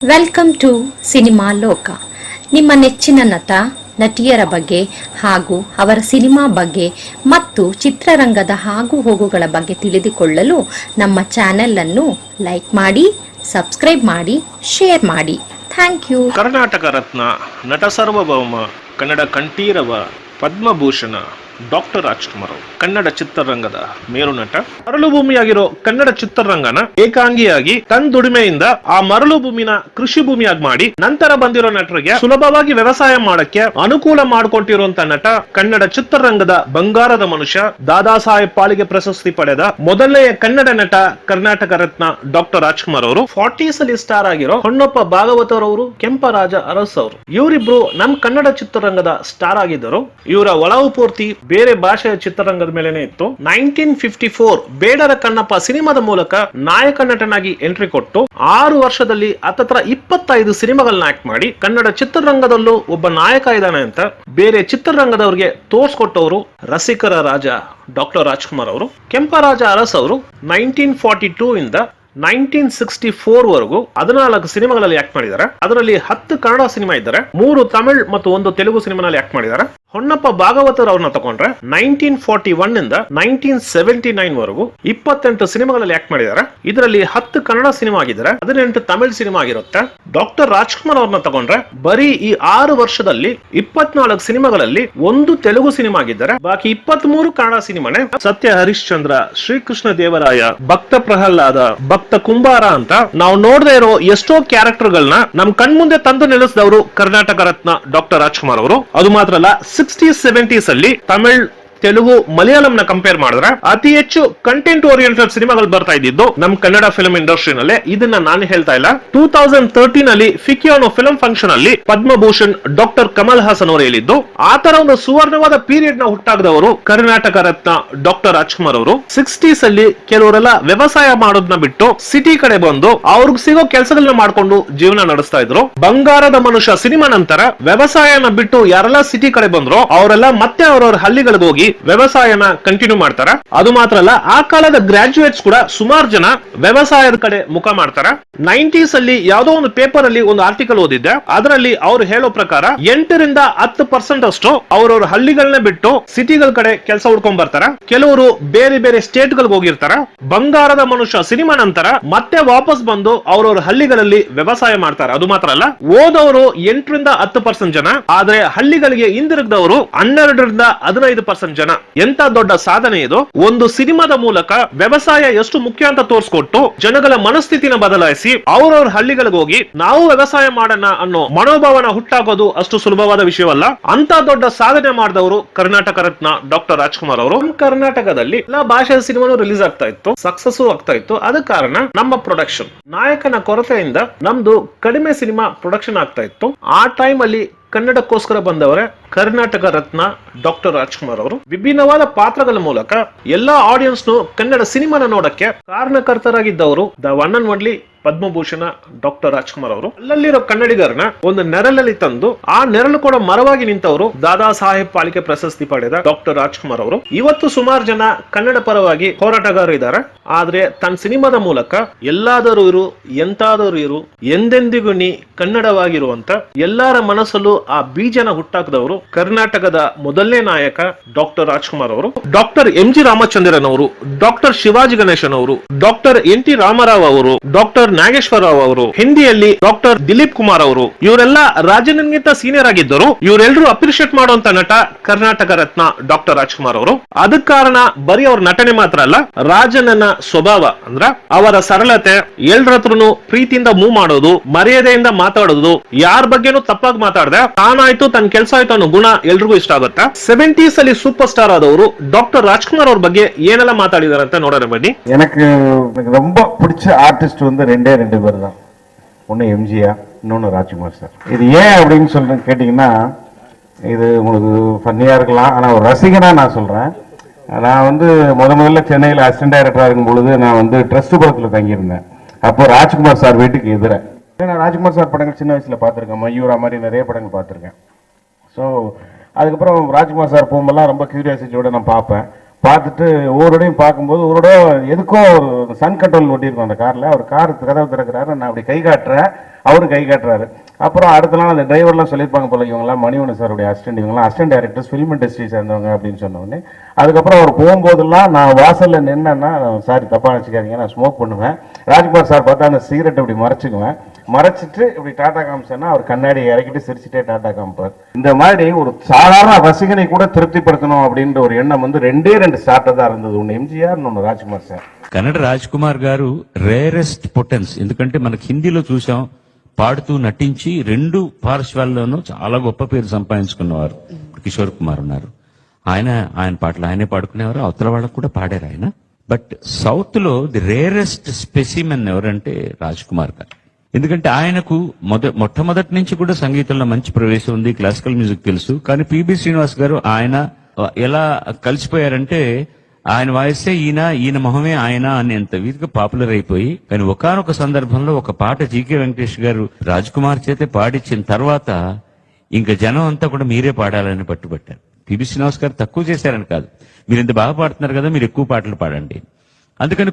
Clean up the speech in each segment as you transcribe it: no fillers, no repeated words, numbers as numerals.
Welcome to cinema ಲೋಕ. ನಿಮ್ಮ ನೆಚ್ಚಿನ ನಟ ನಟಿಯರ ಬಗ್ಗೆ ಹಾಗೂ ಅವರ ಸಿನಿಮಾ ಬಗ್ಗೆ ಮತ್ತು ಚಿತ್ರರಂಗದ ಆಗು ಹೋಗುಗಳ ಬಗ್ಗೆ ತಿಳಿದುಕೊಳ್ಳಲು ನಮ್ಮ ಚಾನೆಲ್ ಅನ್ನು ಲೈಕ್ ಮಾಡಿ, ಸಬ್ಸ್ಕ್ರೈಬ್ ಮಾಡಿ, ಶೇರ್ ಮಾಡಿ. Thank you. ಕರ್ನಾಟಕ ರತ್ನ, ನಟ ಸಾರ್ವಭೌಮ, ಕನ್ನಡ ಕಂಠೀರವ, ಪದ್ಮಭೂಷಣ ಡಾಕ್ಟರ್ ರಾಜ್ಕುಮಾರ್ ಅವರು ಕನ್ನಡ ಚಿತ್ರರಂಗದ ಮೇರು ನಟ. ಮರಳು ಭೂಮಿಯಾಗಿರೋ ಕನ್ನಡ ಚಿತ್ರರಂಗನ ಏಕಾಂಗಿಯಾಗಿ ತನ್ನ ದುಡಿಮೆಯಿಂದ ಆ ಮರಳು ಭೂಮಿನ ಕೃಷಿ ಭೂಮಿಯಾಗಿ ಮಾಡಿ ನಂತರ ಬಂದಿರೋ ನಟರಿಗೆ ಸುಲಭವಾಗಿ ವ್ಯವಸಾಯ ಮಾಡಕ್ಕೆ ಅನುಕೂಲ ಮಾಡಿಕೊಟ್ಟಿರುವಂತ ನಟ, ಕನ್ನಡ ಚಿತ್ರರಂಗದ ಬಂಗಾರದ ಮನುಷ್ಯ, ದಾದಾ ಸಾಹೇಬ್ ಪಾಲಿಗೆ ಪ್ರಶಸ್ತಿ ಪಡೆದ ಮೊದಲನೆಯ ಕನ್ನಡ ನಟ, ಕರ್ನಾಟಕ ರತ್ನ ಡಾಕ್ಟರ್ ರಾಜ್ಕುಮಾರ್ ಅವರು. 40s ಅಲ್ಲಿ ಸ್ಟಾರ್ ಆಗಿರೋ ಹೊನ್ನಪ್ಪ ಭಾಗವತರ್ ಅವರು, ಕೆಂಪರಾಜ ಅರಸ್ ಅವರು, ಇವರಿಬ್ರು ನಮ್ ಕನ್ನಡ ಚಿತ್ರರಂಗದ ಸ್ಟಾರ್ ಆಗಿದ್ದರು. ಇವರ ಒಲವು ಪೂರ್ತಿ ಬೇರೆ ಭಾಷೆಯ ಚಿತ್ರರಂಗದ ಮೇಲೆನೆ ಇತ್ತು. 1954 ಬೇಡರ ಕಣ್ಣಪ್ಪ ಸಿನಿಮಾದ ಮೂಲಕ ನಾಯಕ ನಟನಾಗಿ ಎಂಟ್ರಿ ಕೊಟ್ಟು 6 ವರ್ಷದಲ್ಲಿ ಹತ್ತತ್ರ 25 ಸಿನಿಮಾಗಳನ್ನ ಆಕ್ಟ್ ಮಾಡಿ ಕನ್ನಡ ಚಿತ್ರರಂಗದಲ್ಲೂ ಒಬ್ಬ ನಾಯಕ ಇದ್ದಾನೆ ಅಂತ ಬೇರೆ ಚಿತ್ರರಂಗದವರಿಗೆ ತೋರ್ಸ್ಕೊಟ್ಟವರು ರಸಿಕರ ರಾಜ ಡಾಕ್ಟರ್ ರಾಜ್ಕುಮಾರ್ ಅವರು. ಕೆಂಪರಾಜ ಅರಸ್ ಅವರು 1942 ಇಂದ 1964 ವರೆಗೂ 14 ಸಿನಿಮಾಗಳಲ್ಲಿ ಆಕ್ಟ್ ಮಾಡಿದ್ದಾರೆ. ಅದರಲ್ಲಿ 10 ಕನ್ನಡ ಸಿನಿಮಾ ಇದ್ದಾರೆ, 3 ತಮಿಳ್ ಮತ್ತು 1 ತೆಲುಗು ಸಿನಿಮಾನಲ್ಲಿ ಆಕ್ಟ್ ಮಾಡಿದ್ದಾರೆ. ಹೊನ್ನಪ್ಪ ಭಾಗವತರ್ ಅವ್ರನ್ನ ತಗೊಂಡ್ರೆ 1941 ಇಂದ 1979 ವರೆಗೂ 28 ಸಿನಿಮಾಗಳಲ್ಲಿ ಆಕ್ಟ್ ಮಾಡಿದ್ದಾರೆ. ಇದರಲ್ಲಿ 10 ಕನ್ನಡ ಸಿನಿಮಾ ಆಗಿದ್ದಾರೆ, 18 ತಮಿಳ್ ಸಿನಿಮಾ ಆಗಿರುತ್ತೆ. ಡಾಕ್ಟರ್ ರಾಜ್ಕುಮಾರ್ ಅವ್ರನ್ನ ತಗೊಂಡ್ರೆ ಬರೀ ಈ 6 ವರ್ಷದಲ್ಲಿ 24 ಸಿನಿಮಾಗಳಲ್ಲಿ 1 ತೆಲುಗು ಸಿನಿಮಾ ಆಗಿದ್ದಾರೆ, ಬಾಕಿ 23 ಕನ್ನಡ ಸಿನಿಮಾನೆ. ಸತ್ಯ ಹರಿಶ್ಚಂದ್ರ, ಶ್ರೀಕೃಷ್ಣ ದೇವರಾಯ, ಭಕ್ತ ಪ್ರಹ್ಲಾದ, ಭಕ್ತ ಕುಂಬಾರ ಅಂತ ನಾವು ನೋಡದೇ ಇರೋ ಎಷ್ಟೋ ಕ್ಯಾರೆಕ್ಟರ್ಗಳನ್ನ ನಮ್ ಕಣ್ಮುಂದೆ ತಂದು ನಿಲ್ಲಿಸಿದವರು ಕರ್ನಾಟಕ ರತ್ನ ಡಾಕ್ಟರ್ ರಾಜ್ಕುಮಾರ್ ಅವರು. ಅದು ಮಾತ್ರ ಅಲ್ಲ, 60s 70s ಅಲ್ಲಿ ತಮಿಳ್, ತೆಲುಗು, ಮಲಯಾಳಂನ ಕಂಪೇರ್ ಮಾಡಿದ್ರೆ ಅತಿ ಹೆಚ್ಚು ಕಂಟೆಂಟ್ ಓರಿಯೆಂಟೆಡ್ ಸಿನಿಮಾಗಳು ಬರ್ತಾ ಇದ್ದಿದ್ದು ನಮ್ ಕನ್ನಡ ಫಿಲ್ಮ್ ಇಂಡಸ್ಟ್ರಿನಲ್ಲೇ. ಇದನ್ನ ನಾನು ಹೇಳ್ತಾ ಇಲ್ಲ. 2013 ಅಲ್ಲಿ ಫಿಕಿಯಾನೋ ಫಿಲ್ಮ್ ಫಂಕ್ಷನ್ ಅಲ್ಲಿ ಪದ್ಮಭೂಷಣ್ ಡಾಕ್ಟರ್ ಕಮಲ್ ಹಾಸನ್ ಅವರು ಹೇಳಿದ್ದು. ಆ ತರ ಒಂದು ಸುವರ್ಣವಾದ ಪೀರಿಯಡ್ ನ ಹುಟ್ಟಾಗದವರು ಕರ್ನಾಟಕ ರತ್ನ ಡಾಕ್ಟರ್ ರಾಜ್ಕುಮಾರ್ ಅವರು. 60s ಅಲ್ಲಿ ಕೆಲವರೆಲ್ಲ ವ್ಯವಸಾಯ ಮಾಡೋದನ್ನ ಬಿಟ್ಟು ಸಿಟಿ ಕಡೆ ಬಂದು ಅವ್ರಿಗೆ ಸಿಗೋ ಕೆಲಸಗಳನ್ನ ಮಾಡ್ಕೊಂಡು ಜೀವನ ನಡೆಸ್ತಾ ಇದ್ರು. ಬಂಗಾರದ ಮನುಷ್ಯ ಸಿನಿಮಾ ನಂತರ ವ್ಯವಸಾಯನ ಬಿಟ್ಟು ಯಾರೆಲ್ಲ ಸಿಟಿ ಕಡೆ ಬಂದ್ರು ಅವರೆಲ್ಲ ಮತ್ತೆ ಅವರವರ ಹಳ್ಳಿಗಳಿಗೆ ಹೋಗಿ ವ್ಯವಸಾಯನ ಕಂಟಿನ್ಯೂ ಮಾಡ್ತಾರ. ಅದು ಮಾತ್ರ ಅಲ್ಲ, ಆ ಕಾಲದ ಗ್ರಾಜುಯೇಟ್ಸ್ ಕೂಡ ಸುಮಾರು ಜನ ವ್ಯವಸಾಯದ ಕಡೆ ಮುಖ ಮಾಡ್ತಾರ. 90s ಅಲ್ಲಿ ಯಾವುದೋ ಒಂದು ಪೇಪರ್ ಅಲ್ಲಿ ಒಂದು ಆರ್ಟಿಕಲ್ ಓದಿದ್ದೆ. ಅದರಲ್ಲಿ ಅವ್ರು ಹೇಳೋ ಪ್ರಕಾರ 8 ರಿಂದ 10% ಅಷ್ಟು ಅವ್ರವ್ರ ಹಳ್ಳಿಗಳನ್ನ ಬಿಟ್ಟು ಸಿಟಿಗಳ ಕಡೆ ಕೆಲಸ ಹುಡ್ಕೊಂಡ್ ಬರ್ತಾರ. ಕೆಲವರು ಬೇರೆ ಬೇರೆ ಸ್ಟೇಟ್ ಗಳಿಗೆ ಹೋಗಿರ್ತಾರ. ಬಂಗಾರದ ಮನುಷ್ಯ ಸಿನಿಮಾ ನಂತರ ಮತ್ತೆ ವಾಪಸ್ ಬಂದು ಅವ್ರವ್ರ ಹಳ್ಳಿಗಳಲ್ಲಿ ವ್ಯವಸಾಯ ಮಾಡ್ತಾರೆ. ಅದು ಮಾತ್ರ ಅಲ್ಲ, ಓದವರು 8 ರಿಂದ 10% ಜನ, ಆದ್ರೆ ಹಳ್ಳಿಗಳಿಗೆ ಹಿಂದಿರುಗದವರು 12 ರಿಂದ 15% ಜನ. ಎಂತ ದೊಡ್ಡ ಸಾಧನೆ ಇದು. ಒಂದು ಸಿನಿಮಾದ ಮೂಲಕ ವ್ಯವಸಾಯ ಎಷ್ಟು ಮುಖ್ಯ ಅಂತ ತೋರಿಸ್ಕೊಟ್ಟು ಜನಗಳ ಮನಸ್ಥಿತಿನ ಬದಲಾಯಿಸಿ ಅವ್ರವ್ರ ಹಳ್ಳಿಗಳಿಗೆ ಹೋಗಿ ನಾವು ವ್ಯವಸಾಯ ಮಾಡೋಣ ಅನ್ನೋ ಮನೋಭಾವನ ಹುಟ್ಟಾಗೋದು ಅಷ್ಟು ಸುಲಭವಾದ ವಿಷಯವಲ್ಲ. ಅಂತ ದೊಡ್ಡ ಸಾಧನೆ ಮಾಡಿದವರು ಕರ್ನಾಟಕ ರತ್ನ ಡಾಕ್ಟರ್ ರಾಜ್ಕುಮಾರ್ ಅವರು. ಕರ್ನಾಟಕದಲ್ಲಿ ಎಲ್ಲಾ ಭಾಷೆಯ ಸಿನಿಮಾನು ರಿಲೀಸ್ ಆಗ್ತಾ ಇತ್ತು, ಸಕ್ಸಸ್ ಆಗ್ತಾ ಇತ್ತು. ಅದ ಕಾರಣ ನಮ್ಮ ಪ್ರೊಡಕ್ಷನ್ ನಾಯಕನ ಕೊರತೆಯಿಂದ ನಮ್ದು ಕಡಿಮೆ ಸಿನಿಮಾ ಪ್ರೊಡಕ್ಷನ್ ಆಗ್ತಾ ಇತ್ತು. ಆ ಟೈಮ್ ಅಲ್ಲಿ ಕನ್ನಡಕ್ಕೋಸ್ಕರ ಬಂದವರೇ ಕರ್ನಾಟಕ ರತ್ನ ಡಾಕ್ಟರ್ ರಾಜ್ಕುಮಾರ್ ಅವರು. ವಿಭಿನ್ನವಾದ ಪಾತ್ರಗಳ ಮೂಲಕ ಎಲ್ಲಾ ಆಡಿಯನ್ಸ್ ಕನ್ನಡ ಸಿನಿಮಾನ ನೋಡಕ್ಕೆ ಕಾರಣಕರ್ತರಾಗಿದ್ದವರು the one and only Padma Bhushan doctor Rajkumar ಅವರು. ಅಲ್ಲಲ್ಲಿರೋ ಕನ್ನಡಿಗರನ್ನ ಒಂದು ನೆರಳಲ್ಲಿ ತಂದು ಆ ನೆರಳು ಕೂಡ ಮರವಾಗಿ ನಿಂತವರು ದಾದಾ ಸಾಹೇಬ್ ಪಾಲಿಕೆ ಪ್ರಶಸ್ತಿ ಪಡೆದ ಡಾಕ್ಟರ್ ರಾಜ್ಕುಮಾರ್ ಅವರು. ಇವತ್ತು ಸುಮಾರು ಜನ ಕನ್ನಡ ಪರವಾಗಿ ಹೋರಾಟಗಾರರು ಇದ್ದಾರೆ. ಆದ್ರೆ ತನ್ನ ಸಿನಿಮಾದ ಮೂಲಕ ಎಲ್ಲಾದರೂ ಇರು, ಎಂತಾದರೂ ಇರು, ಎಂದೆಂದಿಗೂ ನೀ ಕನ್ನಡವಾಗಿರುವಂತ ಎಲ್ಲರ ಮನಸ್ಸಲ್ಲೂ ಆ ಬೀಜನ ಹುಟ್ಟಾಕದವರು ಕರ್ನಾಟಕದ ಮೊದಲನೇ ನಾಯಕ ಡಾಕ್ಟರ್ ರಾಜ್ಕುಮಾರ್ ಅವರು. ಡಾಕ್ಟರ್ MG ರಾಮಚಂದ್ರನ್ ಅವರು, ಡಾಕ್ಟರ್ ಶಿವಾಜಿ ಗಣೇಶನ್ ಅವರು, ಡಾಕ್ಟರ್ NT ರಾಮರಾವ್ ಅವರು, ಡಾಕ್ಟರ್ ನಾಗೇಶ್ವರ ರಾವ್ ಅವರು, ಹಿಂದಿಯಲ್ಲಿ ಡಾಕ್ಟರ್ ದಿಲೀಪ್ ಕುಮಾರ್ ಅವರು, ಇವರೆಲ್ಲ ರಾಜನನ್ಗಿಂತ ಸೀನಿಯರ್ ಆಗಿದ್ದರು. ಇವರೆಲ್ಲರೂ ಅಪ್ರಿಶಿಯೇಟ್ ಮಾಡುವಂತ ನಟ ಕರ್ನಾಟಕ ರತ್ನ ಡಾಕ್ಟರ್ ರಾಜ್ಕುಮಾರ್ ಅವರು. ಅದಕ್ಕೆ ಕಾರಣ ಬರೀ ಅವ್ರ ನಟನೆ ಮಾತ್ರ ಅಲ್ಲ, ರಾಜನನ್ನ ಸ್ವಭಾವ ಅಂದ್ರ ಅವರ ಸರಳತೆ, ಎಲ್ಲರ ಹತ್ರನು ಪ್ರೀತಿಯಿಂದ ಮೂವ್ ಮಾಡೋದು, ಮರ್ಯಾದೆಯಿಂದ ಮಾತಾಡೋದು, ಯಾರ ಬಗ್ಗೆನೂ ತಪ್ಪಾಗಿ ಮಾತಾಡದೆ ತಾನಾಯ್ತು ತನ್ನ ಕೆಲಸ ಆಯ್ತು ಅನ್ನೋ ಗುಣ ಎಲ್ರಿಗೂ ಇಷ್ಟ ಆಗುತ್ತೆ. 70s ಅಲ್ಲಿ ಸೂಪರ್ ಸ್ಟಾರ್ ಆದವರು ಡಾಕ್ಟರ್ ರಾಜ್ಕುಮಾರ್ ಅವ್ರ ಬಗ್ಗೆ ಏನೆಲ್ಲ ಮಾತಾಡಿದಾರೆ ಅಂತ ನೋಡೋಣ ಬನ್ನಿ. எனக்கு ரொம்ப பிடிச்ச ஆர்டிஸ்ட் வந்து ரெண்டே பேர் தான். ஒன்று எம்ஜிஆர், இன்னொன்று ராஜ்குமார் சார். இது ஏன் அப்படின்னு சொல்றேன் கேட்டிங்கன்னா, இது உங்களுக்கு ஃபன்னியாக இருக்கலாம், ஆனால் ஒரு ரசிகனாக நான் சொல்கிறேன். நான் வந்து முதல்ல சென்னையில் அசிஸ்டன்ட் டைரக்டராக இருக்கும் பொழுது நான் வந்து ட்ரஸ்ட் படத்தில் தங்கியிருந்தேன். அப்போ ராஜ்குமார் சார் வீட்டுக்கு எதிர நான் ராஜ்குமார் சார் படங்கள் சின்ன வயசில் பார்த்துருக்கேன். மயூரா மாதிரி நிறைய படங்கள் பார்த்துருக்கேன். ஸோ அதுக்கப்புறம் ராஜ்குமார் சார் போகும்போதெல்லாம் ரொம்ப கியூரியாசிட்டியோட நான் பார்ப்பேன். பார்த்துட்டு ஒவ்வொருடையும் பார்க்கும்போது ஒருட எதுக்கோ ஒரு சன் கண்ட்ரோல் ஒட்டியிருக்கோம் அந்த காரில். அவர் கார் கதவு திறக்கிறாரு, நான் அப்படி கை காட்டுறேன், அவரும் கை காட்டுறாரு. அப்புறம் அடுத்த நாள் அந்த டிரைவர்லாம் சொல்லியிருப்பாங்க போல, இவங்களாம் மணிவண்ணன் சாருடைய அசிஸ்டன்ட், இவங்களாம் அசிஸ்டன்ட் டைரக்டர்ஸ் ஃபிலிம் இண்டஸ்ட்ரி சேர்ந்தவங்க அப்படின்னு சொன்ன உடனே அதுக்கப்புறம் அவர் போகும்போதெல்லாம் நான் வாசலில் நின்னேன்னா, சாரி தப்பாக நினச்சிக்காதீங்க, நான் ஸ்மோக் பண்ணுவேன். ராஜ்குமார் சார் பார்த்தா அந்த சிகரெட் இப்படி மறைச்சிக்குவேன், மறைச்சிட்டு இப்படி டாட்டா காமிச்சேன்னா அவர் கண்ணாடி இறக்கிட்டு சிரிச்சுட்டே டாட்டா காமிப்பார். இந்த மாதிரி ஒரு சாதாரண ரசிகனை கூட திருப்திப்படுத்தணும் அப்படின்ற ஒரு எண்ணம் வந்து ரெண்டே ஸ்டார்ட்டர் தான் இருந்தது. ஒன்று எம்ஜிஆர், இன்னொன்று రాజ్కుమార్ సార్. కన్నడ రాజ్కుమార్ గారు రేరెస్ట్ పొటెన్స్. ఎందుకంటే మనకి హిందీలో చూసాం, పాడుతూ నటించి రెండు పార్శ్వాల్లోనూ చాలా గొప్ప పేరు సంపాదించుకున్నవారు. కిషోర్ కుమార్ ఉన్నారు, ఆయన పాటలు ఆయనే పాడుకునేవారు, అవతల వాళ్ళకు కూడా పాడారు ఆయన. బట్ సౌత్ లో ది రేరెస్ట్ స్పెసిమెన్ ఎవరంటే రాజ్కుమార్ గారు. ఎందుకంటే ఆయనకు మొట్టమొదటి నుంచి కూడా సంగీతంలో మంచి ప్రవేశం ఉంది, క్లాసికల్ మ్యూజిక్ తెలుసు. కానీ పిబి శ్రీనివాస్ గారు ఆయన ఎలా కలిసిపోయారంటే, ఆయన వాయిస్తే ఈయన మొహమే ఆయన అనేంత వీధిగా పాపులర్ అయిపోయి, కానీ ఒకానొక సందర్భంలో ఒక పాట జీకే వెంకటేష్ గారు రాజ్కుమార్ చేతే పాడించిన తర్వాత ఇంకా జనం అంతా కూడా మీరే పాడాలని పట్టుబట్టారు. పిబి శ్రీనివాస్ గారు తక్కువ చేశారని కాదు, మీరు ఇంత బాగా పాడుతున్నారు కదా, మీరు ఎక్కువ పాటలు పాడండి. అందుకని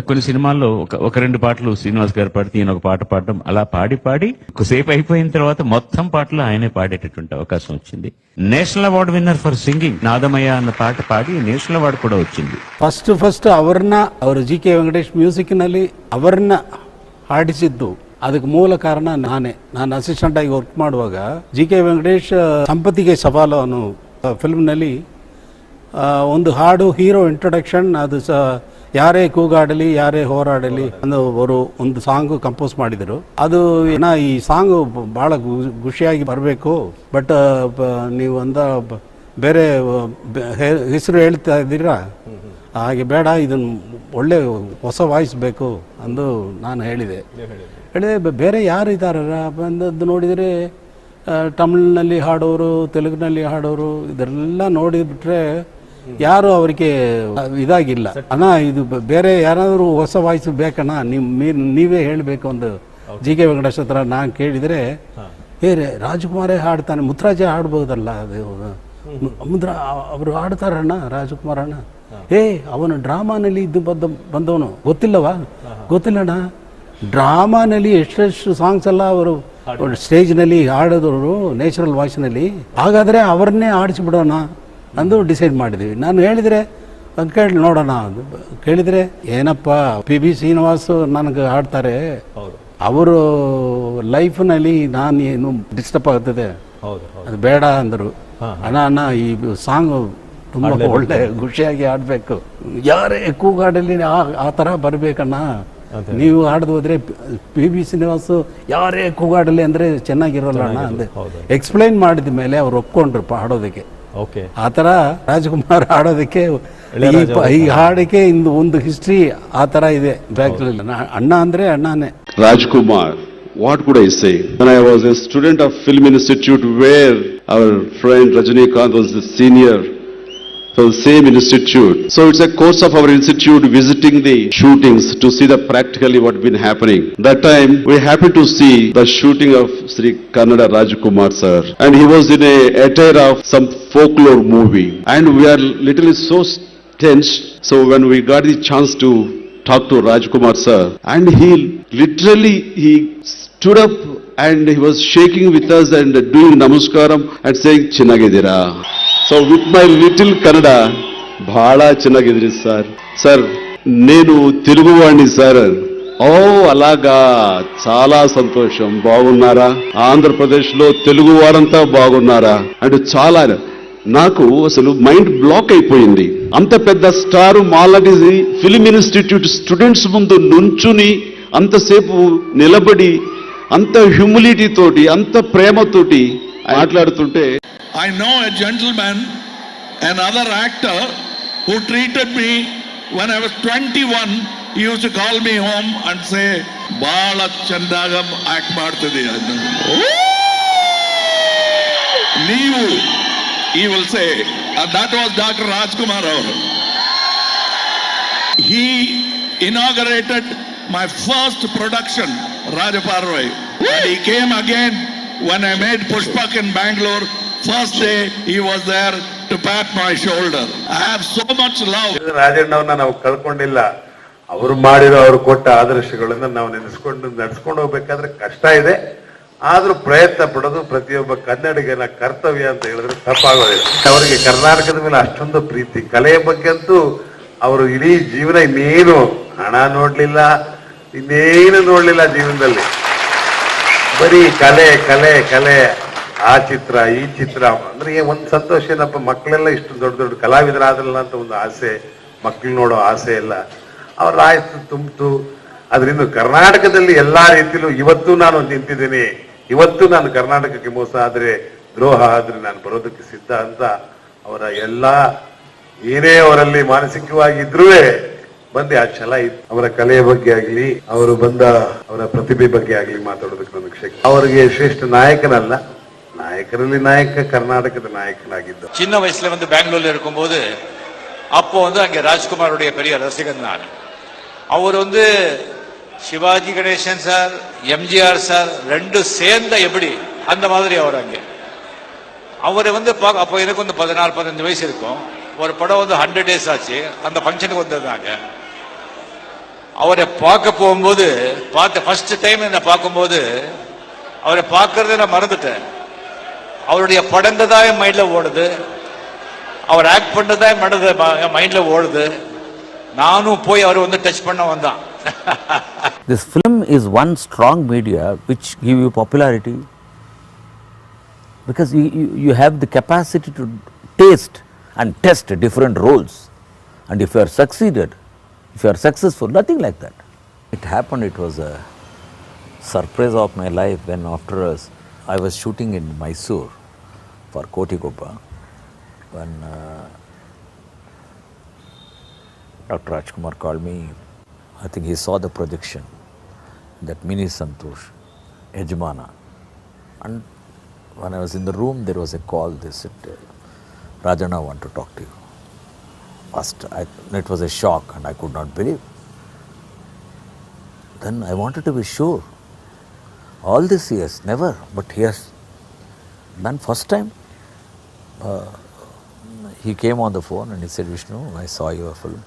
కొన్ని సినిమాల్లో ఒక రెండు పాటలు శ్రీనివాస్ గారు పాడితే ఈయన ఒక పాట పాడడం, అలా పాడి ఒకసేపు అయిపోయిన తర్వాత మొత్తం పాటలు ఆయనే పాడేటటువంటి అవకాశం వచ్చింది. National award winner for singing, నాదమయ్య అన్న పాట ಪಾಡಿ ನ್ಯಾಷನಲ್ ಅವಾರ್ಡ್ ಕೂಡ వచ్చింది. ಫಸ್ಟ್ ಅವರು ಜಿ ಕೆ ವೆಂಕಟೇಶ್ ಮ್ಯೂಸಿಕ್ ನಲ್ಲಿ ಅವರನ್ನ ಹಾಡಿಸಿದ್ದು, ಅದಕ್ಕೆ ಮೂಲ ಕಾರಣ ನಾನು ಅಸಿಸ್ಟೆಂಟ್ ಆಗಿ ವರ್ಕ್ ಮಾಡುವಾಗ ಜಿ ಕೆ ವೆಂಕಟೇಶ್ ಸಂಪತ್ತಿಗೆ ಸವಾಲು ಅನ್ನೋ ಫಿಲ್ಮ್ ನಲ್ಲಿ ಒಂದು ಹಾಡು ಹೀರೋ ಇಂಟ್ರೊಡಕ್ಷನ್, ಅದು ಯಾರೇ ಕೂಗಾಡಲಿ ಯಾರೇ ಹೋರಾಡಲಿ ಒಂದು ಸಾಂಗ್ ಕಂಪೋಸ್ ಮಾಡಿದರು. ಅದು ಈ ಸಾಂಗ್ ಬಹಳ ಖುಷಿಯಾಗಿ ಬರಬೇಕು, ಬಟ್ ನೀವು ಬೇರೆ ಹೆಸರು ಹೇಳ್ತಾ ಇದ್ದೀರಾ, ಹಾಗೆ ಬೇಡ, ಇದನ್ನು ಒಳ್ಳೆ ಹೊಸ ವಾಯ್ಸ್ ಬೇಕು ಅಂದು ನಾನು ಹೇಳಿದೆ. ಬೇರೆ ಯಾರು ಇದ್ದಾರೆ ಬಂದದ್ದು ನೋಡಿದರೆ ತಮಿಳಿನಲ್ಲಿ ಹಾಡೋರು, ತೆಲುಗಿನಲ್ಲಿ ಹಾಡೋರು, ಇದೆಲ್ಲ ನೋಡಿಬಿಟ್ರೆ ಯಾರು ಅವರಿಗೆ ಇದಾಗಿಲ್ಲ. ಅಣ್ಣ ಇದು ಬೇರೆ ಯಾರಾದರೂ ಹೊಸ ವಾಯ್ಸ್ ಬೇಕಣ್ಣ, ನೀವೇ ಹೇಳಬೇಕು ಒಂದು ಜಿ ಕೆ ವೆಂಕಟೇಶ್ ಹತ್ರ ನಾನು ಕೇಳಿದರೆ, ರಾಜ್ಕುಮಾರೇ ಹಾಡ್ತಾನೆ, ಮುತ್ತರಾಜ ಹಾಡ್ಬೋದಲ್ಲ, ಅದು ಅವರು ಹಾಡ್ತಾರಣ್ಣ ರಾಜ್ಕುಮಾರ್ ಅಣ್ಣ. ಅವನು ಡ್ರಾಮಾನಲ್ಲಿ ಇದು ಬಂದವನು ಗೊತ್ತಿಲ್ಲವಾ? ಗೊತ್ತಿಲ್ಲಣ್ಣ, ಡ್ರಾಮಾನಲ್ಲಿ ಎಷ್ಟೆಷ್ಟು ಸಾಂಗ್ಸ್ ಎಲ್ಲ ಅವರು ಸ್ಟೇಜ್ನಲ್ಲಿ ಹಾಡೋದವರು ನ್ಯಾಚುರಲ್ ವಾಯ್ಸ್ನಲ್ಲಿ, ಹಾಗಾದರೆ ಅವರನ್ನೇ ಆಡಿಸಿಬಿಡೋಣ ಅಂದು ಡಿಸೈಡ್ ಮಾಡಿದ್ವಿ. ನಾನು ಹೇಳಿದರೆ ಕೇಳಿ ನೋಡೋಣ, ಕೇಳಿದರೆ ಏನಪ್ಪ ಪಿ ಬಿ ಶ್ರೀನಿವಾಸ್ ನನಗೆ ಹಾಡ್ತಾರೆ, ಅವರು ಲೈಫ್ನಲ್ಲಿ ನಾನು ಏನು ಡಿಸ್ಟರ್ಬ್ ಆಗ್ತದೆ, ಅದು ಬೇಡ ಅಂದರು. ಅಣ್ಣ ಈ ಸಾಂಗ್ ತುಂಬ ಒಳ್ಳೆ ಖುಷಿಯಾಗಿ ಹಾಡಬೇಕು, ಯಾರೇ ಕೂಗಾಡಲಿ ಆ ಥರ ಬರಬೇಕಣ್ಣ, ನೀವು ಹಾಡ್ದು ಹೋದ್ರೆ ಪಿ ಬಿ ಶ್ರೀನಿವಾಸ್ ಯಾರೇ ಕೂಗಾಡಲಿ ಅಂದರೆ ಚೆನ್ನಾಗಿರೋಲ್ಲ ಅಣ್ಣ ಅಂದೆ. ಎಕ್ಸ್ಪ್ಲೈನ್ ಮಾಡಿದ ಮೇಲೆ ಅವ್ರು ಒಪ್ಕೊಂಡ್ರು ಹಾಡೋದಕ್ಕೆ. ಆ ಥರ ರಾಜ್ಕುಮಾರ್ ಹಾಡೋದಕ್ಕೆ ಈ ಹಾಡಿಗೆ ಒಂದು ಹಿಸ್ಟ್ರಿ ಆ ಥರ ಇದೆ ಬ್ಯಾಕ್ಗ್ರೌಂಡ್. ಅಣ್ಣ ಅಂದ್ರೆ ಅಣ್ಣನೇ. Rajkumar, what could I say? When I was a student of Film Institute, where our friend Rajinikanth was the senior for the same institute. So it's a course of our institute visiting the shootings to see the practically what been happening. That time we happy to see the shooting of Sri Kannada Rajkumar sir, and he was in a attire of some folklore movie, and we are literally so tense. So when we got the chance to talk to Rajkumar sir, and he stood up and he was shaking with us and doing namaskaram and saying Chinnagidira. So with my little Kannada, bhala chinnagidri sir, nenu Telugu vaani sir. అలాగా, చాలా సంతోషం. బాగున్నారా? ఆంధ్రప్రదేశ్ లో తెలుగు వారంతా బాగున్నారా అంటే చాలా, నాకు అసలు మైండ్ బ్లాక్ అయిపోయింది. అంత పెద్ద స్టార్ మాలాంటి ఫిల్మ్ ఇన్స్టిట్యూట్ స్టూడెంట్స్ ముందు నుంచుని అంతసేపు నిలబడి అంత హ్యూమిలిటీ తోటి అంత ప్రేమతోటి మాట్లాడుతుంటే, I know a gentleman, another actor, who treated me when I was 21. He used to call me home and say, "Bala Chandagam act martadi." Neevu, he will say, that was Dr. Rajkumar avaru. He inaugurated my first production, Rajaparvai. And he came again when I made Pushpak in Bangalore. First day he was there to to pat my shoulder. I have so much love. ರಾಜಣ್ಣವ್ರನ್ನ ನಾವು ಕಳ್ಕೊಂಡಿಲ್ಲ. ಅವರು ಮಾಡಿರೋ ಅವ್ರು ಕೊಟ್ಟ ಆದರ್ಶಗಳನ್ನ ನಾವು ನೆನೆಸ್ಕೊಂಡು ನಡ್ಸ್ಕೊಂಡು ಹೋಗ್ಬೇಕಾದ್ರೆ ಕಷ್ಟ ಇದೆ. ಆದ್ರೂ ಪ್ರಯತ್ನ ಪಡೋದು ಪ್ರತಿಯೊಬ್ಬ ಕನ್ನಡಿಗನ ಕರ್ತವ್ಯ ಅಂತ ಹೇಳಿದ್ರೆ ತಪ್ಪಾಗೋದಿಲ್ಲ. ಅವರಿಗೆ ಕರ್ನಾಟಕದ ಮೇಲೆ ಅಷ್ಟೊಂದು ಪ್ರೀತಿ, ಕಲೆಯ ಬಗ್ಗೆ ಅಂತೂ ಅವರು ಇಡೀ ಜೀವನ ಇನ್ನೇನು ಹಣ ನೋಡ್ಲಿಲ್ಲ, ಇನ್ನೇನು ನೋಡ್ಲಿಲ್ಲ ಜೀವನದಲ್ಲಿ. ಬರೀ ಕಲೆ ಕಲೆ ಕಲೆ, ಆ ಚಿತ್ರ ಈ ಚಿತ್ರ ಅಂದ್ರೆ ಒಂದ್ ಸಂತೋಷ ಏನಪ್ಪ, ಮಕ್ಕಳೆಲ್ಲ ಇಷ್ಟು ದೊಡ್ಡ ದೊಡ್ಡ ಕಲಾವಿದರಾದ್ರಲ್ಲ ಅಂತ ಒಂದು ಆಸೆ, ಮಕ್ಕಳು ನೋಡೋ ಆಸೆ ಎಲ್ಲ ಅವ್ರ ಆಯ್ತು ತುಂಬಿತು. ಅದರಿಂದ ಕರ್ನಾಟಕದಲ್ಲಿ ಎಲ್ಲಾ ರೀತಿಲೂ ಇವತ್ತು ನಾನು ನಿಂತಿದ್ದೀನಿ. ಇವತ್ತು ನಾನು ಕರ್ನಾಟಕಕ್ಕೆ ಮೋಸ ಆದ್ರೆ, ದ್ರೋಹ ಆದ್ರೆ ನಾನು ಬರೋದಕ್ಕೆ ಸಿದ್ಧ ಅಂತ ಅವರ ಎಲ್ಲಾ ಏನೇ ಅವರಲ್ಲಿ ಮಾನಸಿಕವಾಗಿ ಇದ್ರೂ ಬಂದು ಆ ಛಲ ಇತ್ತು. ಅವರ ಕಲೆಯ ಬಗ್ಗೆ ಆಗ್ಲಿ, ಅವರು ಬಂದ ಅವರ ಪ್ರತಿಭೆ ಬಗ್ಗೆ ಆಗ್ಲಿ ಮಾತಾಡೋದಕ್ಕೆ ನನಗೆ ಶಕ್ತಿ. ಅವರಿಗೆ ಶ್ರೇಷ್ಠ நாயகனல்ல, நாயகರಲ್ಲಿ நாயಕ, கர்நாடகದ நாயகனாಗಿದ್ದ. சின்ன வயசுல வந்து பெங்களூர்ல இருக்கும்போது அப்போ வந்து அங்கே ராஜ்குமாருடைய பெரிய ரசிகன் நான். அவர் வந்து சிவாஜி கணேசன் சார், எம்ஜிஆர் சார் ரெண்டு சேர்ந்த எப்படி அந்த மாதிரி அவர் அங்கே அவரை வந்து அப்போ எனக்கு வந்து 14-15 வயசு இருக்கும். ஒரு படம் வந்து 100 days ஆச்சு, அந்த ஃபங்க்ஷனுக்கு வந்திருந்தாங்க. அவரை பார்க்க போகும்போது ஃபர்ஸ்ட் டைம் என்ன பார்க்கும்போது அவரை பார்க்கறதே நான் மறந்துட்டேன். அவருடைய படங்கதா என் மைண்ட்ல ஓடுது, அவர் ஆக்ட் பண்ணதா என் மைண்ட்ல ஓடுது. நானும் போய் அவர் வந்து டச் பண்ண வந்தான். This film is one strong media which give you popularity because you have the capacity to taste and test different roles, and if you are succeeded, if you are successful, nothing like that. It happened, it was a surprise of my life when after I was shooting in Mysore for Kotigoppa, when Dr. Rajkumar called me. I think he saw the projection, that Mini Santosh, Yajmana. And when I was in the room, there was a call. They said, Rajanna, I want to talk to you. First, it was a shock and I could not believe. Then I wanted to be sure. All these years, never, but yes. Then first time, he came on the phone and he said, Vishnu, I saw your film.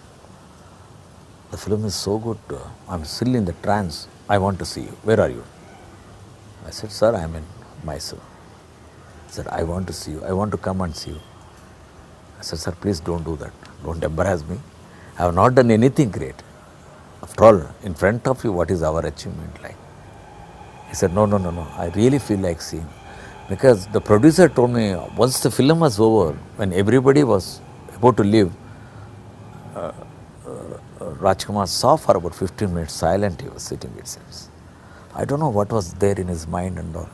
The film is so good, I'm still in the trance, I want to see you. Where are you? I said, sir, I am in Mysore. He said, I want to see you, I want to come and see you. I said, sir, please don't do that, don't embarrass me. I have not done anything great. After all, in front of you, what is our achievement like? He said, no, I really feel like seeing. Because the producer told me, once the film was over, when everybody was about to leave, Rajkumar saw for about 15 minutes silent, he was sitting, it seems. I don't know what was there in his mind and all.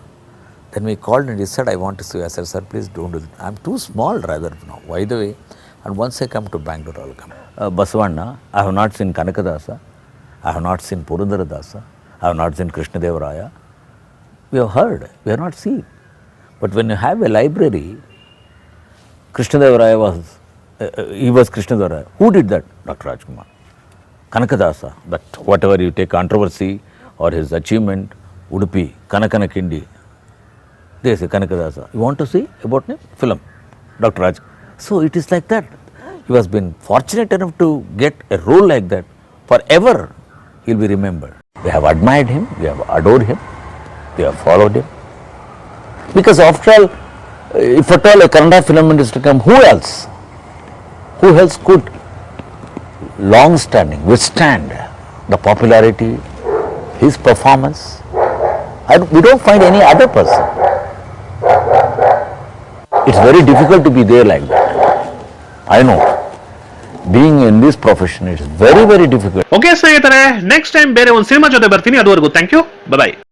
Then we called and he said, I want to see you. I said, sir, please don't do that. I'm too small rather now. By the way, and once I come to Bangalore, I will come. Basavanna, I have not seen Kanakadasa, I have not seen Purandaradasa, I have not seen Krishnadevaraya. We have heard, we have not seen. But when you have a library, Krishnadevaraya was, he was Krishnadevaraya. Who did that? Dr. Rajkumar. Kanakadasa, that whatever you take controversy or his achievement, Udupi, Kanakana Kindi, they say Kanakadasa. You want to see about him? Film, Dr. Raj. So it is like that. He has been fortunate enough to get a role like that. Forever he will be remembered. We have admired him, we have adored him, we have followed him. Because after all, if at all a Kannada film industry come, who else? Who else could long-standing, withstand the popularity, his performance? We don't find any other person. It's very difficult to be there like that. I know. Being in this profession, it's very, very difficult. Okay ಸ್ನೇಹಿತರೆ, next time ಬೇರೆ ಒಂದು cinema ಜೊತೆ ಬರ್ತೀನಿ. ಅದುವರೆಗೂ thank you, bye.